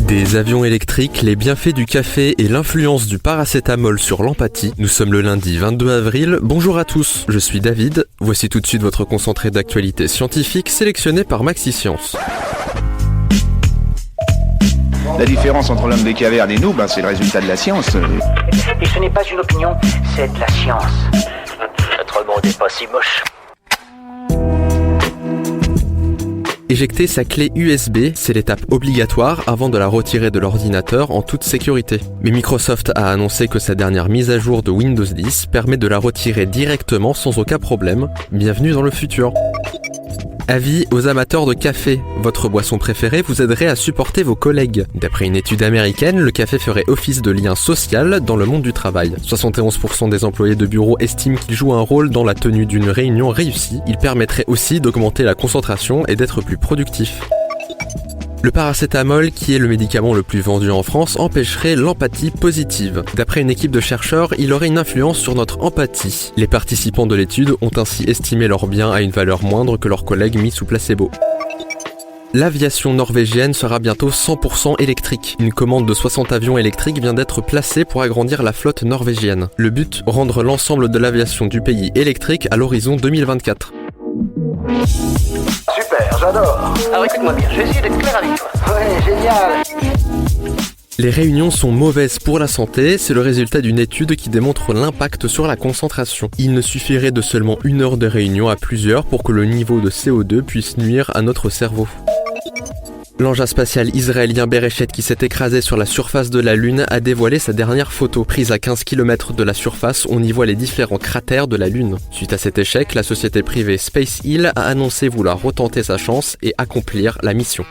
Des avions électriques, les bienfaits du café et l'influence du paracétamol sur l'empathie. Nous sommes le lundi 22 avril. Bonjour à tous, je suis David. Voici tout de suite votre concentré d'actualité scientifique sélectionné par Maxi-Science. La différence entre l'homme des cavernes et nous, c'est le résultat de la science. Et ce n'est pas une opinion, c'est de la science. Notre monde n'est pas si moche. Éjecter sa clé USB, c'est l'étape obligatoire avant de la retirer de l'ordinateur en toute sécurité. Mais Microsoft a annoncé que sa dernière mise à jour de Windows 10 permet de la retirer directement sans aucun problème. Bienvenue dans le futur. Avis aux amateurs de café. Votre boisson préférée vous aiderait à supporter vos collègues. D'après une étude américaine, le café ferait office de lien social dans le monde du travail. 71% des employés de bureau estiment qu'il joue un rôle dans la tenue d'une réunion réussie. Il permettrait aussi d'augmenter la concentration et d'être plus productif. Le paracétamol, qui est le médicament le plus vendu en France, empêcherait l'empathie positive. D'après une équipe de chercheurs, il aurait une influence sur notre empathie. Les participants de l'étude ont ainsi estimé leur bien à une valeur moindre que leurs collègues mis sous placebo. L'aviation norvégienne sera bientôt 100% électrique. Une commande de 60 avions électriques vient d'être placée pour agrandir la flotte norvégienne. Le but, rendre l'ensemble de l'aviation du pays électrique à l'horizon 2024. Super, j'adore. Alors écoute-moi bien, je vais essayer d'être clair avec toi. Ouais, génial. Les réunions sont mauvaises pour la santé, c'est le résultat d'une étude qui démontre l'impact sur la concentration. Il ne suffirait de seulement 1 heure de réunion à plusieurs pour que le niveau de CO2 puisse nuire à notre cerveau. L'engin spatial israélien Bereshet qui s'est écrasé sur la surface de la Lune a dévoilé sa dernière photo. Prise à 15 km de la surface, on y voit les différents cratères de la Lune. Suite à cet échec, la société privée Space Hill a annoncé vouloir retenter sa chance et accomplir la mission.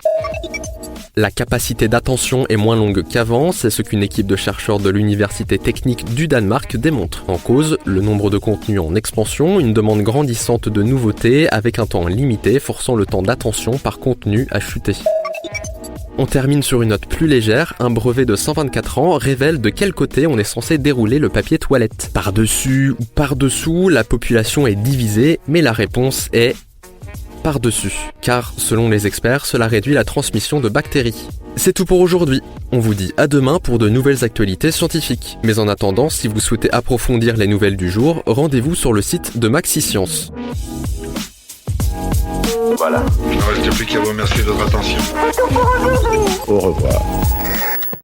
La capacité d'attention est moins longue qu'avant, c'est ce qu'une équipe de chercheurs de l'Université technique du Danemark démontre. En cause, le nombre de contenus en expansion, une demande grandissante de nouveautés avec un temps limité, forçant le temps d'attention par contenu à chuter. On termine sur une note plus légère, un brevet de 124 ans révèle de quel côté on est censé dérouler le papier toilette. Par-dessus ou par-dessous, la population est divisée, mais la réponse est par-dessus, car selon les experts, cela réduit la transmission de bactéries. C'est tout pour aujourd'hui. On vous dit à demain pour de nouvelles actualités scientifiques. Mais en attendant, si vous souhaitez approfondir les nouvelles du jour, rendez-vous sur le site de Maxi-Science. Voilà. Il ne reste plus qu'à vous remercier de votre attention. Au revoir.